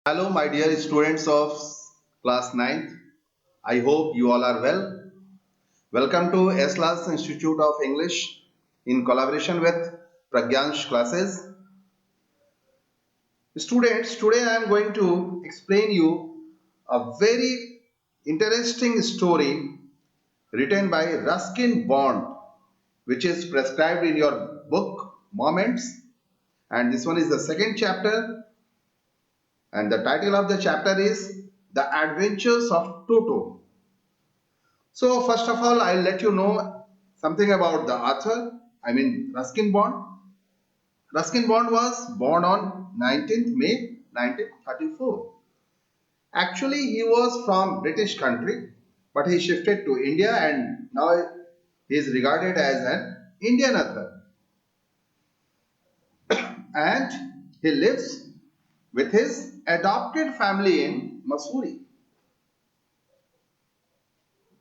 Hello, my dear students of class ninth. I hope you all are well. Welcome to SLAS Institute of English in collaboration with Pragyansh classes. Students, today I am going to explain you a very interesting story written by Ruskin Bond, which is prescribed in your book Moments. And this one is the second chapter, and the title of the chapter is The Adventures of Toto. So first of all, I'll let you know something about the author. I mean Ruskin Bond. Ruskin Bond was born on 19th May 1934. Actually, he was from British country, but he shifted to India and now he is regarded as an Indian author. And he lives with his adopted family in Missouri.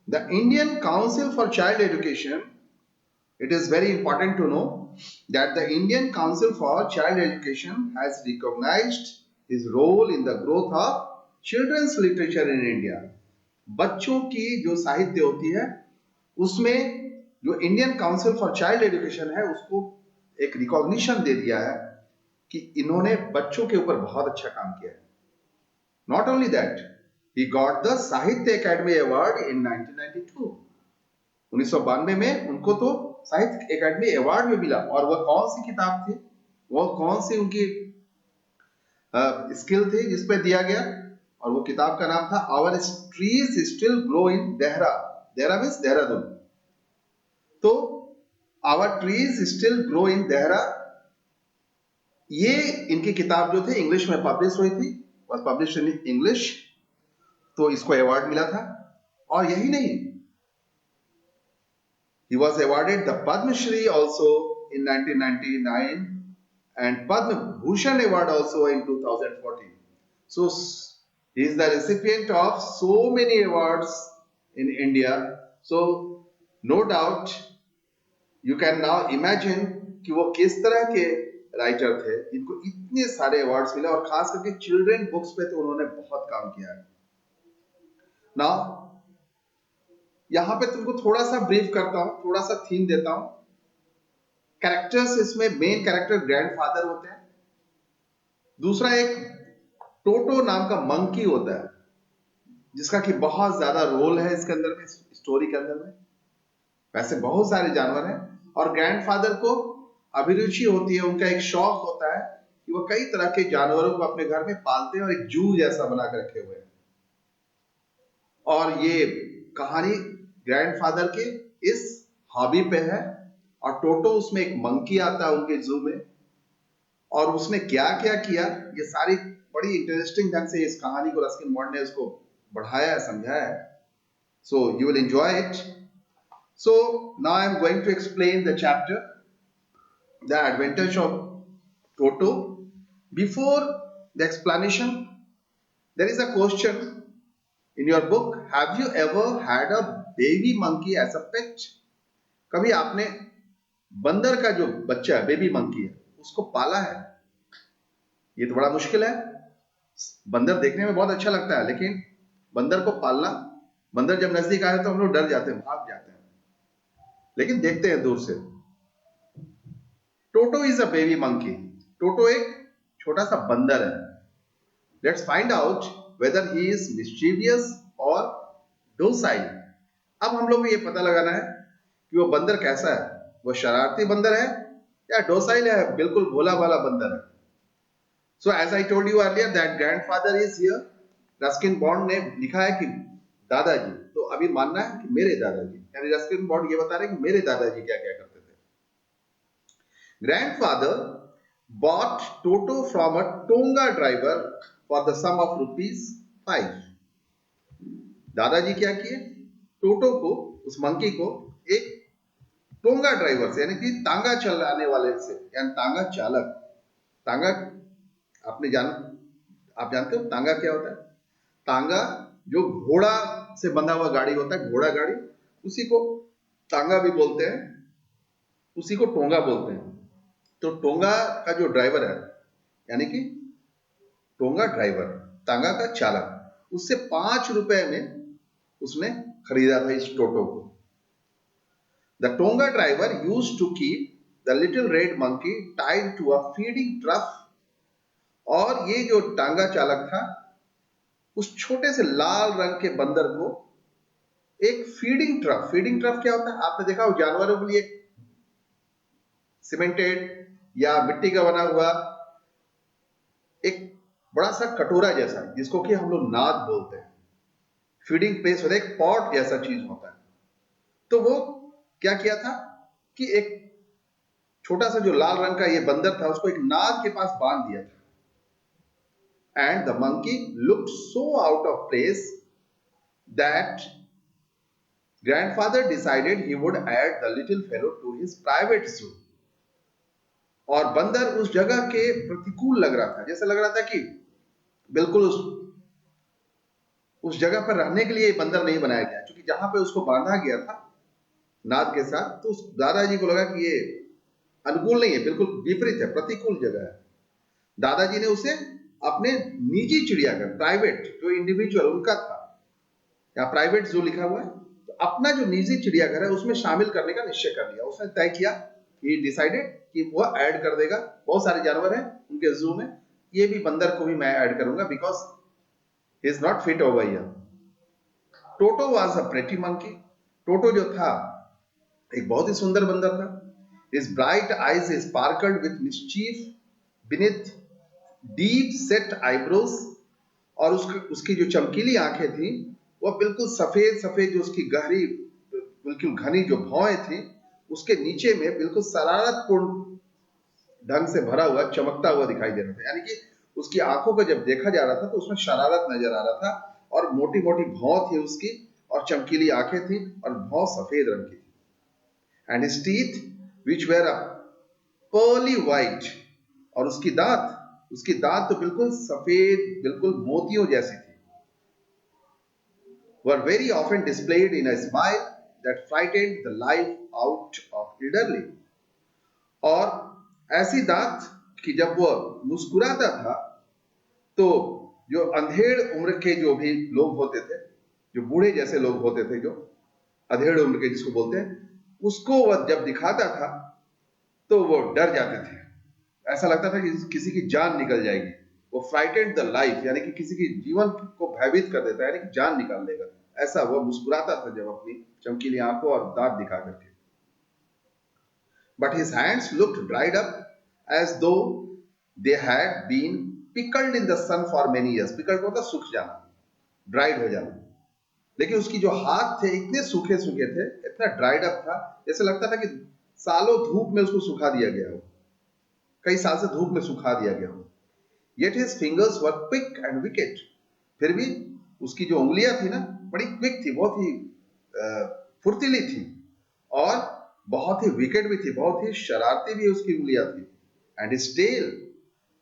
The Indian Council for Child Education. It is very important to know that the Indian Council for Child Education has recognized his role in the growth of children's literature in India. बच्चों की जो साहित्य होती है उसमें जो Indian council for child education है उसको एक रिकॉग्निशन दे दिया है कि इन्होंने बच्चों के ऊपर बहुत अच्छा काम किया है. Not only that, he got the साहित्य अकेडमी अवार्ड इन 1992. 1992 में उनको तो साहित्य एकेडमी अवार्ड में मिला. और वह कौन सी किताब थी, वह कौन सी उनकी स्किल थी जिसपे दिया गया, और वो किताब का नाम था our trees still grow in Dehra. Dehra means Dehradun. तो our trees still grow in Dehra, ये इनकी किताब जो थी इंग्लिश में पब्लिश हुई थी, वॉज पब्लिश इन इंग्लिश. तो इसको अवार्ड मिला था. और यही नहीं, he was awarded the Padma Shri also in 1999 and Padma Bhushan Award also in 2014. So he is the recipient of so many awards in India. So no doubt you can now imagine कि वो किस तरह के writer थे इनको इतने सारे awards मिले, और खास करके चिल्ड्रन बुक्स पे तो उन्होंने बहुत काम किया है. नाउ यहां पे तुमको थोड़ा सा ब्रीफ करता हूं, थोड़ा सा थीम देता हूं. कैरेक्टर्स इसमें मेन कैरेक्टर ग्रैंडफादर होते हैं. दूसरा एक टोटो नाम का मंकी होता है जिसका कि बहुत ज्यादा रोल है इसके अंदर में, स्टोरी के अंदर में. वैसे बहुत सारे जानवर हैं, और ग्रैंडफादर को अभिरुचि होती है, उनका एक शौक होता है कि वो कई तरह के जानवरों को अपने घर में पालते हैं और एक जू जैसा बना कर रखे हुए हैं. और ये कहानी ग्रैंडफादर के इस हॉबी पे है. और टोटो उसमें एक मंकी आता है उनके जू में, और उसने क्या क्या किया, ये सारी बड़ी इंटरेस्टिंग ढंग से इस कहानी को रस्किन बॉन्ड ने उसको बढ़ाया है, समझाया है. So you will enjoy it. So now I am going to explain the chapter the adventures of Toto. Before the explanation there is a question in your book. Have you ever had a baby monkey as a pet? कभी आपने बंदर का जो बच्चा baby monkey है उसको पाला है? ये तो बड़ा मुश्किल है. बंदर देखने में बहुत अच्छा लगता है, लेकिन बंदर को पालना, बंदर जब नजदीक आए तो हम लोग डर जाते हैं, भाग जाते हैं, लेकिन देखते हैं दूर से. टोटो इज अ बेबी मंकी. टोटो एक छोटा सा बंदर है. Let's find out whether he is mischievous or docile. अब हम लोग को ये पता लगाना है कि वो बंदर कैसा है. वो शरारती बंदर है या डोसाइल है, बिल्कुल भोला भाला बंदर है. So as I told you earlier that grandfather is here. Ruskin bond ने लिखा है कि दादाजी, तो अभी मानना है कि मेरे दादाजी, यानी रस्किन बॉन्ड ये बता रहे हैं कि मेरे दादाजी क्या क्या करते थे. Grandfather bought Toto from a Tonga driver for the sum of ₹5. दादाजी क्या किए, टोटो को, उस मंकी को एक टोंगा ड्राइवर से, यानी कि तांगा चलाने वाले से, यानी तांगा चालक. तांगा आप जानते हो तांगा क्या होता है? तांगा जो घोड़ा से बंधा हुआ गाड़ी होता है, घोड़ा गाड़ी, उसी को तांगा भी बोलते हैं, उसी को टोंगा बोलते हैं. तो टोंगा का जो ड्राइवर है, यानी कि टोंगा ड्राइवर, तांगा का चालक उससे 5 रुपए में उसने खरीदा था इस टोटो को। The tonga driver used to keep the little red monkey tied to a feeding trough, और ये जो टांगा चालक था उस छोटे से लाल रंग के बंदर को एक फीडिंग ट्रफ क्या होता है आपने देखा हो, जानवरों के लिए सीमेंटेड या मिट्टी का बना हुआ एक बड़ा सा कटोरा जैसा जिसको कि हम लोग नाद बोलते हैं, फीडिंग प्लेस होता है, एक पॉट जैसा चीज होता है। तो वो क्या किया था कि एक छोटा सा जो लाल रंग का ये बंदर था उसको एक नाद के पास बांध दिया था। And the monkey looked so out of place that grandfather decided he would add the little fellow to his private zoo. और बंदर उस जगह के प्रतिकूल लग रहा था, जैसे लग रहा था कि बिल्कुल उस जगह पर रहने के लिए बंदर नहीं बनाया गया, क्योंकि जहां पे उसको बांधा गया था नाद के साथ, तो उस दादाजी को लगा कि ये अनुकूल नहीं है, बिल्कुल विपरीत है, प्रतिकूल जगह है। दादाजी ने उसे अपने निजी चिड़ियाघर, प्राइवेट जो इंडिविजुअल उनका था, यहाँ प्राइवेट जू लिखा हुआ है, तो अपना जो निजी चिड़ियाघर है उसमें शामिल करने का निश्चय कर लिया। उसने तय किया, ही डिसाइडेड कि वो ऐड कर देगा, बहुत सारे जानवर हैं उनके जू में, ये भी बंदर को भी मैं ऐड करूंगा because he is not fit over here. Toto was a pretty monkey. Toto जो था एक बहुत ही सुंदर बंदर था। His bright eyes sparkled with mischief beneath deep set eyebrows, और उसकी जो चमकीली आंखें थी वह बिल्कुल सफेद सफेद, जो उसकी गहरी बिल्कुल घनी जो भौएं थी उसके नीचे में बिल्कुल शरारतपूर्ण ढंग से भरा हुआ चमकता हुआ दिखाई दे रहा था। यानी कि उसकी आंखों को जब देखा जा रहा था तो उसमें शरारत नजर आ रहा था, और मोटी मोटी भौं थी उसकी, और चमकीली आंखें थी, और भौं सफेद रंग की थी। And his teeth which where a pearly white, और उसकी दांत तो बिल्कुल सफेद, बिल्कुल मोतियों जैसी थी। Were very often displayed in a smile that frightened the life out of elderly, और ऐसी दांत कि जब वह मुस्कुराता था तो जो अंधेड़ उम्र के जो भी लोग होते थे, जो बूढ़े जैसे लोग होते थे, जो अधेड़ उम्र के जिसको बोलते हैं, उसको वह जब दिखाता था तो वो डर जाते थे। ऐसा लगता था कि किसी की जान निकल जाएगी। वो फ्राइटेंड द लाइफ, यानी कि किसी की जीवन को भयभीत कर देता है, यानी कि जान निकाल देगा, ऐसा वह मुस्कुराता था जब अपनी चमकीली आंखों और दांत दिखा करके। But his hands looked dried up as though they had been pickled in the sun for many years. Pickled होता सूख जाना, ड्राइड हो जाना। लेकिन उसकी जो हाथ थे इतने सूखे सूखे थे, इतना ड्राइड अप था, जैसे लगता था कि सालों धूप में उसको सुखा दिया गया हो, कई साल से धूप में सुखा दिया गया हो। Yet his fingers were quick and wicked. फिर भी उसकी जो उंगलियां थी ना बड़ी क्विक थी, बहुत ही फुर्तीली थी, और बहुत ही विकेट भी थी, बहुत ही शरारती भी उसकी उंगलियां थी। And his tail,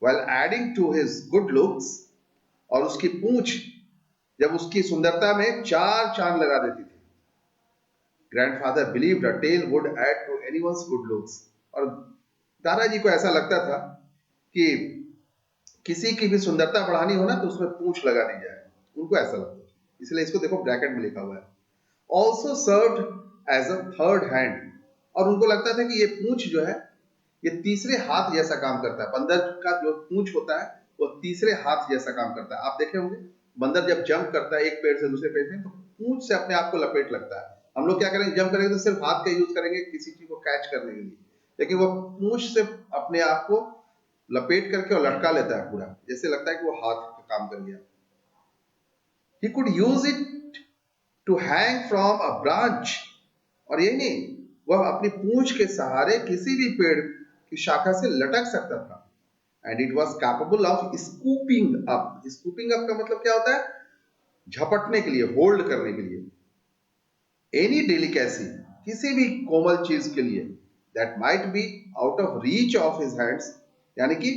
while adding to his good looks, और उसकी पूंछ जब उसकी सुंदरता में 4 चांद लगा देती थी। Grandfather believed a tail would add to anyone's good looks, और दादाजी को ऐसा लगता था कि किसी की भी सुंदरता बढ़ानी हो ना तो उसमें पूंछ लगा दी जाए, उनको ऐसा लगता है। इसलिए इसको देखो ब्रैकेट में लिखा हुआ है, also served as a third hand, और उनको लगता था कि ये पूंछ जो है ये तीसरे हाथ जैसा काम करता है। बंदर का जो पूंछ होता है वो तीसरे हाथ जैसा काम करता है। आप देखे होंगे बंदर जब जंप करता है एक पेड़ से दूसरे पेड़ में तो पूंछ से अपने आप को लपेट लगता है। हम लोग क्या करेंगे, जंप करेंगे तो सिर्फ हाथ का यूज करेंगे किसी चीज को कैच करने के लिए, लेकिन वो पूंछ से अपने आप को लपेट करके और लटका लेता है पूरा, जैसे लगता है कि वो हाथ का काम कर गया। He could use it to hang from a branch, और यही नहीं, वह अपनी पूंछ के सहारे किसी भी पेड़ की शाखा से लटक सकता था। And it was capable of scooping up. Scooping up का मतलब क्या होता है, झपटने के लिए, होल्ड करने के लिए। Any delicacy, किसी भी कोमल चीज के लिए, that might be out of reach of his hands, यानी कि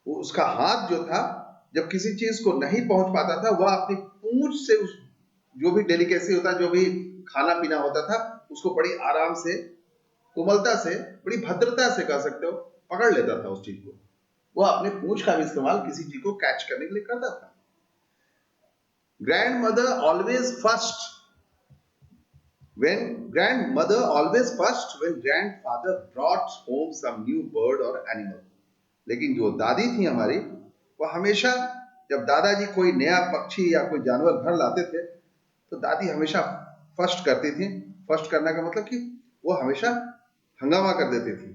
उसका हाथ जो था जब किसी चीज को नहीं पहुंच पाता था, वह अपनी पूंछ से उस जो भी डेलिकेसी होता, जो भी खाना पीना होता था, उसको बड़ी आराम से, कोमलता से, बड़ी भद्रता से कह सकते हो, पकड़ लेता था उस चीज को। वो अपने पूंछ का भी इस्तेमाल किसी चीज को कैच करने के लिए करता था। Grandmother always first when grandfather brought home some new bird or animal. लेकिन जो दादी थी हमारी, वो हमेशा जब दादाजी कोई नया पक्षी या कोई जानवर घर लाते थे तो दादी हमेशा फर्स्ट करती थी। फर्स्ट करने का मतलब कि वो हमेशा हंगामा कर देती थी,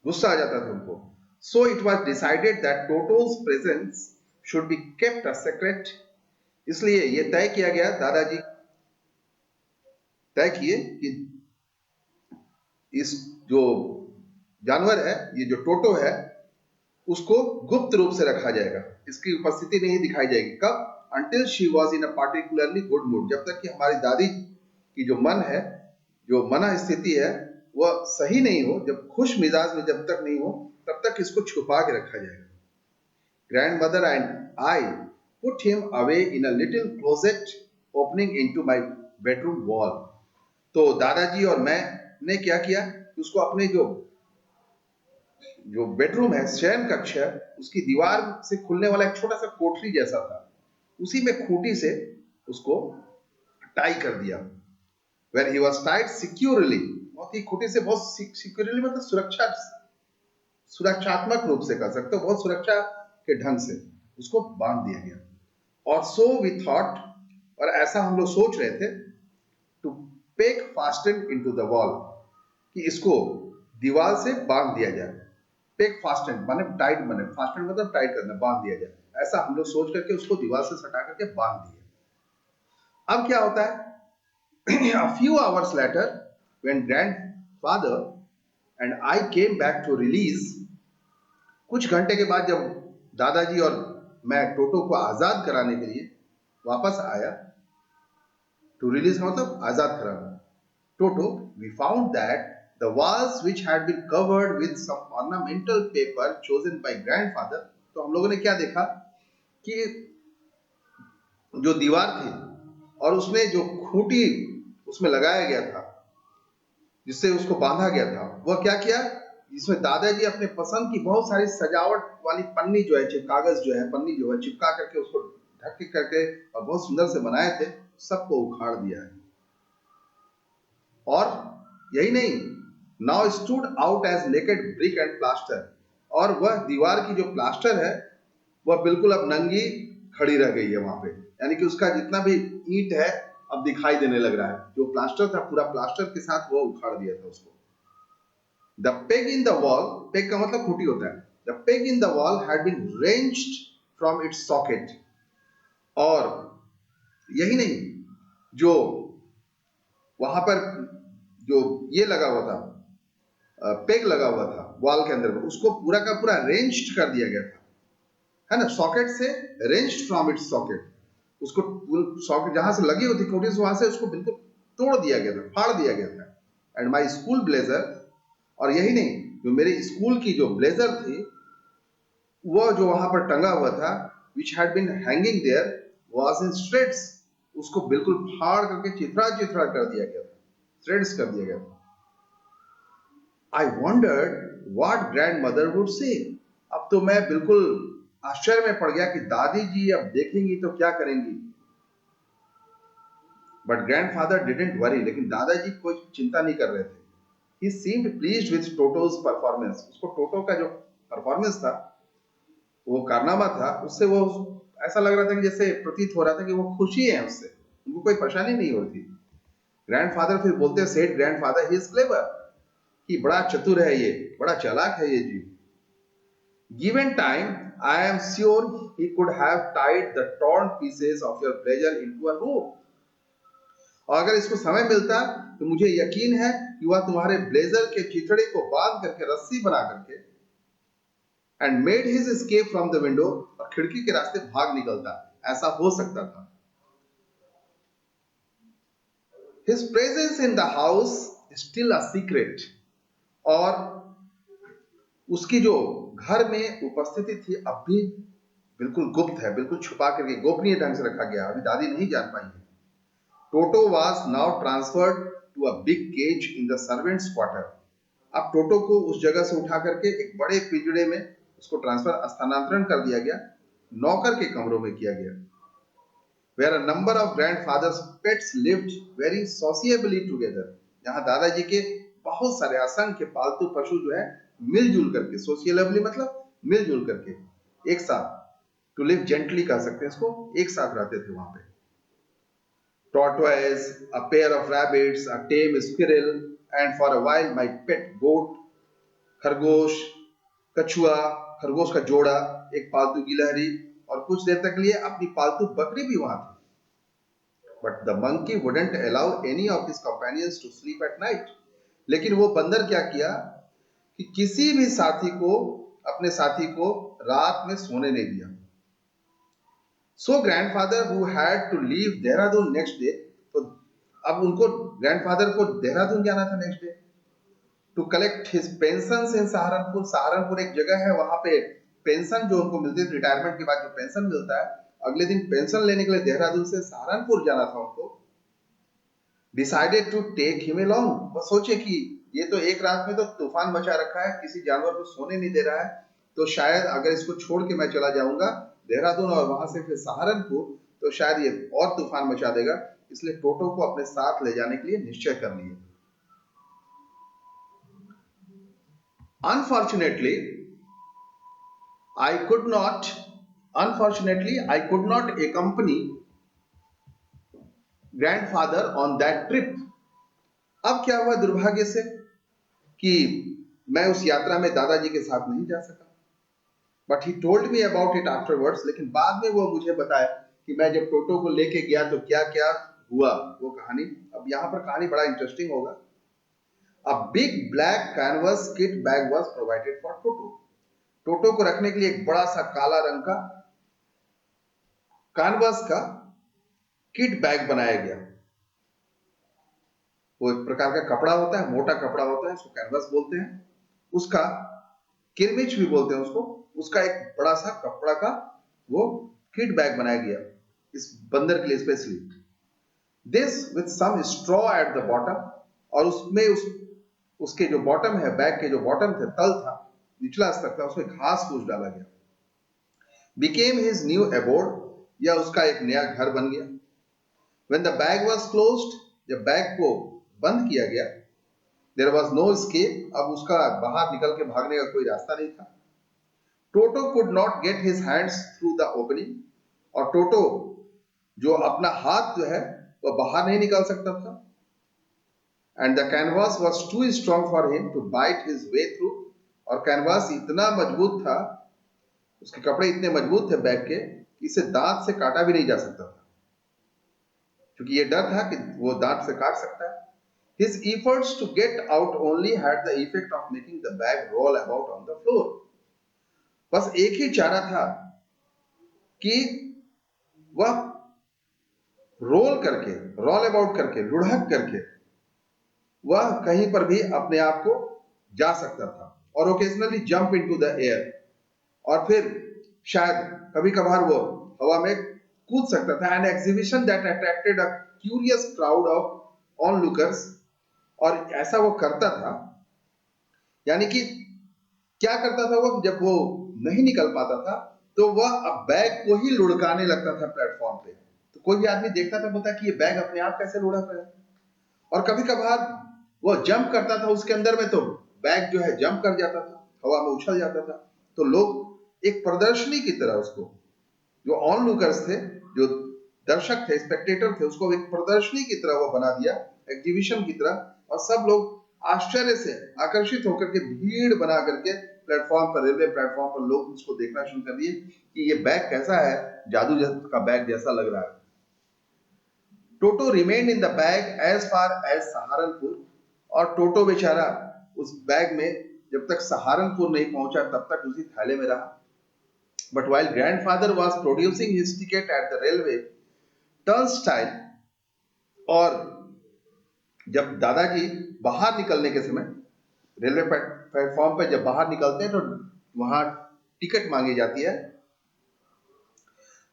गुस्सा आ जाता था उनको। So it was decided that Toto's presence should be kept a secret. इसलिए ये तय किया गया, दादाजी तय किए कि इस जो जानवर है, ये जो टोटो है, उसको गुप्त रूप से रखा जाएगा, इसकी उपस्थिति नहीं दिखाई जाएगी। कब? Until she was in a particularly good mood, जब तक कि हमारी दादी की जो मन है, जो मना स्थिति है, वह सही नहीं हो, जब खुश मिजाज में जब तक नहीं हो, तब तक इसको छुपा के रखा जाएगा। Grandmother and I put him away in a little closet opening into my bedroom wall. तो दादाजी और मैं ने क्या किया, उसको अपने जो बेडरूम है, शयन कक्ष है, उसकी दीवार से खुलने वाला एक छोटा सा कोठरी जैसा था, उसी में खूंटी से उसको टाई कर दिया। When he was tied securely, बहुत ही खूंटी से, बहुत सिक्योरली मतलब सुरक्षात्मक रूप से कर सकते हो, बहुत सुरक्षा के ढंग से उसको बांध दिया गया। और so we thought, और ऐसा हम लोग सोच रहे थे, to peg fastened into the wall, कि इसको दीवार से बांध दिया जाए। पेग फास्टेंड माने टाइट, माने फास्टेंड मतलब टाइट करना, बांध दिया जाए, ऐसा हम लोग सोच करके उसको दीवार से सटा करके बांध दिया। अब क्या होता है? A few hours later, when grandfather and I came back to release, कुछ घंटे के बाद जब दादाजी और मैं टोटो को आजाद कराने के लिए वापस आया, टू रिलीज का मतलब आजाद कराना, टोटो, we found that the walls which had been covered with some ornamental paper chosen by grandfather, तो हम लोगों ने क्या देखा कि जो दीवार थी और उसमें जो खूंटी उसमें लगाया गया था, जिससे उसको बांधा गया था, वह क्या किया, जिसमें दादाजी अपने पसंद की बहुत सारी सजावट वाली पन्नी जो है, कागज जो है, पन्नी जो है, चिपका करके उसको ढक करके और बहुत सुंदर से बनाए थे, सबको उखाड़ दिया है। और यही नहीं, now stood out as naked brick and plaster, और वह दीवार की जो प्लास्टर है वह बिल्कुल अब नंगी खड़ी रह गई है वहां पे, यानी कि उसका जितना भी ईंट है अब दिखाई देने लग रहा है। जो प्लास्टर था, पूरा प्लास्टर के साथ वो उखाड़ दिया था उसको। The peg in the wall, peg का मतलब खूंटी होता है, the peg in the wall had been wrenched from its socket, और यही नहीं, जो वहां पर जो ये लगा हुआ था, पेग लगा हुआ था वॉल के अंदर, उसको पूरा का पूरा रेंज्ड कर दिया गया था, है ना, सॉकेट से रेंज्ड फ्रॉम इट्स सॉकेट, उसको सॉकेट जहां से लगी होती खूंटी से, वहां से उसको बिल्कुल तोड़ दिया गया था, फाड़ दिया गया था। एंड माई स्कूल ब्लेजर, और यही नहीं, जो मेरे स्कूल की जो ब्लेजर थी, वो जो वहां पर टंगा हुआ था, which had been hanging there, was in shreds, उसको बिल्कुल फाड़ करके चिथड़ा चिथड़ा कर दिया गया था, श्रेड्स कर दिया गया था। I wondered what grandmother would say. अब तो मैं बिल्कुल आश्चर्य में पड़ गया कि दादी जी अब देखेंगी तो क्या करेंगी। But grandfather didn't worry, लेकिन दादाजी कोई चिंता नहीं कर रहे थे। He seemed pleased with Toto's performance. उसको टोटो का जो परफॉर्मेंस था, वो कारनामा था, उससे वो ऐसा लग रहा था कि जैसे प्रतीत हो रहा था कि वो खुशी है उससे, उनको कोई परेशानी नहीं हो रही थी। ग्रैंडफादर फिर बोलते हैं, said grandfather, he is clever, कि बड़ा चतुर है ये, बड़ा चालाक है ये जीव। Given time, I am sure he could have tied the torn pieces of your pleasure into a rope. और अगर इसको समय मिलता तो मुझे यकीन है कि वह तुम्हारे ब्लेजर के चिथड़े को बांध करके, रस्सी बना करके, and made his escape from the window, और खिड़की के रास्ते भाग निकलता, ऐसा हो सकता था। His presence in the house is still a secret, और उसकी जो घर में उपस्थिति थी अब भी बिल्कुल गुप्त है, बिल्कुल छुपा करके गोपनीय ढंग से रखा गया, अभी दादी नहीं जान पाई है। टोटो was now transferred to a big cage in the servants' quarter. अब टोटो को उस जगह से उठा करके एक बड़े पिंजड़े में उसको ट्रांसफर स्थानांतरण कर दिया गया, नौकर के कमरों में किया गया। Where a number of grandfathers' pets lived very sociably together, जहां दादाजी के बहुत सारे असंख्य पालतू पशु जो है मिलजुल करके, सोशियबली मतलब मिलजुल करके, एक साथ, टू लिव जेंटली कह सकते हैं इसको, एक साथ रहते थे वहां पे। Tortoise, a pair of rabbits, a tame squirrel, and for a while my pet goat, खरगोश, कछुआ, खरगोश का जोड़ा, एक पालतू गिलहरी, और कुछ देर तक लिए अपनी पालतू बकरी भी वहां थी। But the monkey wouldn't allow any of his companions to sleep at night. लेकिन वो बंदर क्या किया कि किसी भी साथी को, अपने साथी को रात में सोने नहीं दिया। So grandfather who had to leave Dehradun next day, तो अब उनको ग्रैंडफादर को देहरादून जाना था next day to collect his pension in Saharanpur. Saharanpur एक जगह है, वहां पे पेंशन जो उनको मिलती है रिटायरमेंट के बाद जो पेंशन मिलता है, अगले दिन पेंशन लेने के लिए देहरादून से सहारनपुर जाना था उनको। Decided to take him along, वो सोचे कि ये तो एक रात में तो तूफान मचा रखा है, किसी जानवर को सोने नहीं दे रहा है, तो शायद अगर इसको छोड़ के मैं चला जाऊंगा देहरादून और वहां से फिर सहारनपुर, तो शायद ये और तूफान मचा देगा, इसलिए टोटो को अपने साथ ले जाने के लिए निश्चय कर लिए। Unfortunately, I could not accompany grandfather on that trip. अब क्या हुआ दुर्भाग्य से कि मैं उस यात्रा में दादाजी के साथ नहीं जा सका। But he told me about it afterwards. लेकिन बाद में वो मुझे बताया कि मैं जब टोटो को लेके गया तो क्या क्या हुआ, वो कहानी। अब यहाँ पर कहानी बड़ा इंटरेस्टिंग होगा। A big black canvas kit bag was provided for Toto. टोटो को रखने के लिए एक बड़ा सा काला रंग का कैनवस का किट बैग बनाया गया। वो एक प्रकार का कपड़ा होता है, मोटा कपड़ा होता है, उसको कैनवस बोलते हैं। उसका किरमिच भी बोलते हैं उसको, उसका एक बड़ा सा कपड़ा का वो किट बैग बनाया गया इस बंदर के लिए specially. This with some straw at the bottom, और उसमें उसके जो बॉटम है, बैग के जो बॉटम थे, तल था, निचला स्तर था, उसमें घास फूस डाला गया। बिकेम हिज न्यू अबोर्ड, या उसका एक नया घर बन गया। When the bag was closed, जब बैग को बंद किया गया, there was no escape, अब उसका बाहर निकल के भागने का कोई रास्ता नहीं था। Toto could not get his hands through the opening, और टोटो जो अपना हाथ जो है वो बाहर नहीं निकाल सकता था। And the canvas was too strong for him to bite his way through, और कैनवास इतना मजबूत था, उसके कपड़े इतने मजबूत थे बैग के, इसे दांत से काटा भी नहीं जा सकता था, क्योंकि ये डर था कि वो दांत से काट सकता है। His efforts to get out only had the effect of making the bag roll about on the floor. बस एक ही चारा था कि वह रोल अबाउट करके, लुढ़क करके वह कहीं पर भी अपने आप को जा सकता था, और occasionally jump into the air, और फिर शायद कभी कभार वो हवा में कूद सकता था। An exhibition that attracted a curious crowd of onlookers, और ऐसा वो करता था, यानी कि क्या करता था वो, जब वो नहीं निकल पाता था तो वह अब बैग को ही लुढ़काने लगता था प्लेटफॉर्म पे। तो कोई भी आदमी देखता था, बोलता कि ये बैग अपने आप कैसे लुढ़क रहा है। और कभी कभार वो जंप करता था उसके अंदर में, तो बैग जो है जंप कर जाता था, हवा में उछल जाता था। तो लोग एक प्रदर्शनी की तरह उसको, जो ऑनलुकर्स थे, जो दर्शक थे, स्पेक्टेटर थे, उसको एक प्रदर्शनी की तरह वो बना दिया, एग्जीबिशन की तरह, और सब लोग आश्चर्य से आकर्षित होकर के भीड़ बना करके प्लेटफॉर्म पर, रेलवे प्लेटफॉर्म पर लोग उसको देखना शुरू कर दिए कि ये बैग कैसा है, जादू का बैग जैसा लग रहा है। Toto remained in the bag as far as Saharanpur, और टोटो बेचारा उस बैग में जब तक सहारनपुर नहीं पहुंचा तब तक उसी थैले में रहा। But while grandfather was producing his ticket at the railway turnstile, और जब दादाजी बाहर निकलने के समय रेलवे प्लेटफॉर्म पर जब बाहर निकलते हैं तो वहां टिकट मांगी जाती है,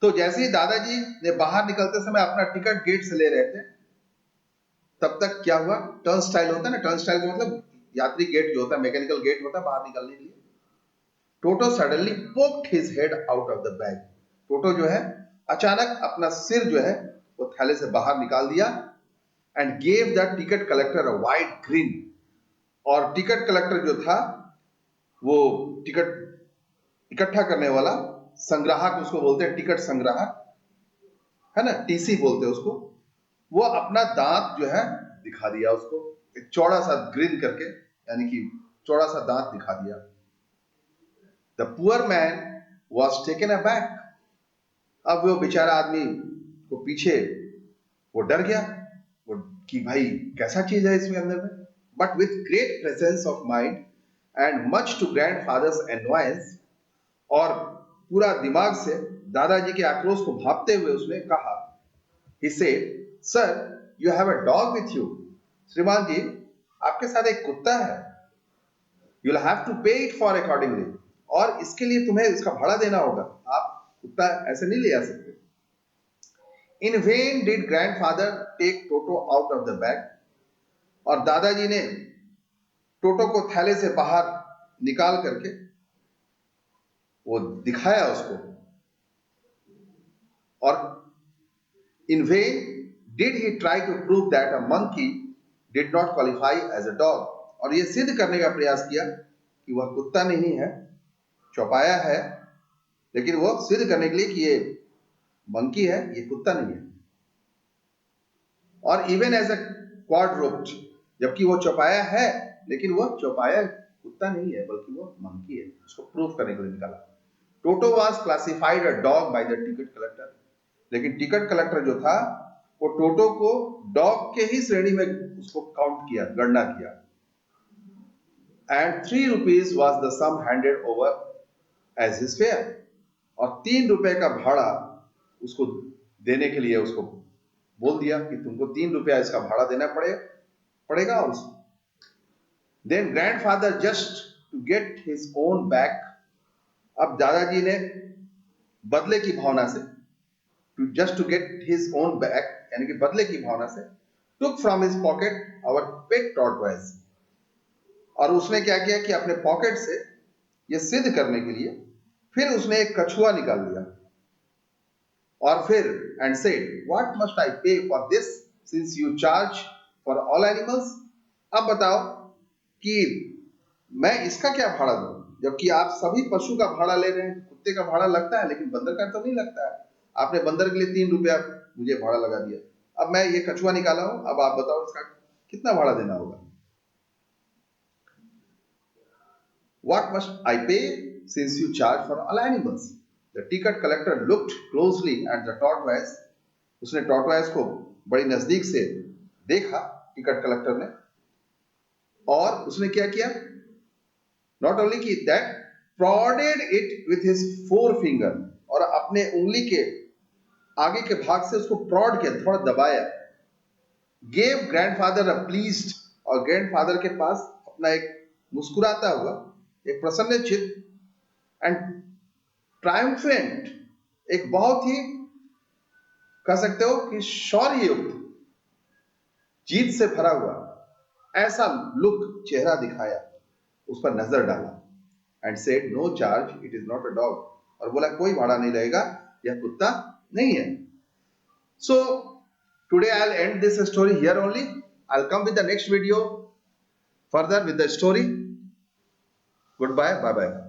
तो जैसे ही दादाजी ने बाहर निकलते समय अपना टिकट गेट से ले रहे थे, तब तक क्या हुआ, टर्नस्टाइल होता है ना, टर्नस्टाइल का मतलब यात्री गेट जो होता है, मैकेनिकल गेट होता है बाहर निकलने के लिए। Toto suddenly poked his head out of the bag. Toto जो है अचानक अपना सिर जो है वो थैले से बाहर निकाल दिया and gave the ticket collector a wide green. और टिकट कलेक्टर जो था, वो टिकट इकट्ठा करने वाला संग्राहक उसको बोलते हैं, टिकट संग्राहक है ना, टीसी बोलते हैं उसको, वो अपना दांत जो है दिखा दिया उसको, एक चौड़ा सा ग्रिन करके, यानी कि चौड़ा सा दांत दिखा दिया। The poor man was taken a back. अब वो बेचारा आदमी को पीछे वो डर गया, वो कि भाई कैसा चीज है इसमें अंदर में। But with great presence of mind and much to grandfather's annoyance, और पूरा दिमाग से दादाजी के आक्रोश को भांपते हुए उसने कहा, he said, sir, you have a dog with you. श्रीमान जी, आपके साथ एक कुत्ता है। You'll have to pay it for accordingly. और इसके लिए तुम्हें इसका भाड़ा देना होगा, आप कुत्ता ऐसे नहीं ले आ सकते। In vain did grandfather take Toto out of the bag. और दादाजी ने टोटो को थैले से बाहर निकाल करके वो दिखाया उसको, और in vain did he try to prove that a monkey did not qualify as a dog. और ये सिद्ध करने का प्रयास किया कि वह कुत्ता नहीं है, चौपाया है, लेकिन वो सिद्ध करने के लिए कि ये मंकी है, ये कुत्ता नहीं है। और इवन एज अ क्वाड्रूप्ड, जबकि वो चौपाया है लेकिन वो चौपाया कुत्ता नहीं है बल्कि वो मंकी है, उसको प्रूव करने के लिए निकाला। टोटो was classified a dog by the ticket collector. लेकिन टिकट कलेक्टर जो था वो टोटो को डॉग के ही श्रेणी में उसको काउंट किया, गणना किया। And 3 rupees was the sum handed over as his fare. और 3 रुपए का भाड़ा उसको देने के लिए उसको बोल दिया कि तुमको 3 रुपया इसका भाड़ा देना पड़ेगा। उसको then grandfather just to get his own back. अब दादाजी ने बदले की भावना से, just to get his own back, यानी कि बदले की भावना से, took from his pocket our pet tortoise। और उसने क्या किया कि अपने पॉकेट से ये सिद्ध करने के लिए फिर उसने एक कछुआ निकाल लिया, और फिर and said, what must I pay for this since you charge for all animals। अब बताओ कि मैं इसका क्या भाड़ा दूं, जबकि आप सभी पशु का भाड़ा ले रहे हैं। कुत्ते का भाड़ा लगता है लेकिन बंदर का तो नहीं लगता है। आपने बंदर के लिए 3 रुपया मुझे भाड़ा लगा दिया, अब मैं ये कछुआ निकाला हूं, अब आप बताओ इसका कितना भाड़ा देना होगा। What must I pay since you charge for all animals? The ticket collector looked closely at the tortoise। उसने tortoise को बड़ी नजदीक से देखा टिकट कलेक्टर ने, और उसने क्या किया, not only कि that prodded it with his forefinger, और अपने उंगली के आगे के भाग से उसको प्रॉड किया, थोड़ा दबाया। गेव ग्रैंडफादर अ प्लीज्ड, और ग्रैंडफादर के पास अपना एक मुस्कुराता हुआ, एक प्रसन्न चित्त एंड ट्रायम्फेंट, एक बहुत ही कह सकते हो कि शौर्ययुक्त, जीत से भरा हुआ ऐसा लुक, चेहरा दिखाया, उस पर नजर डाला and said no charge, it is not a dog. और बोला कोई भाड़ा नहीं लगेगा, यह कुत्ता नहीं है। So today I'll end this story here only. I'll come with the next video further with the story. Goodbye, bye bye.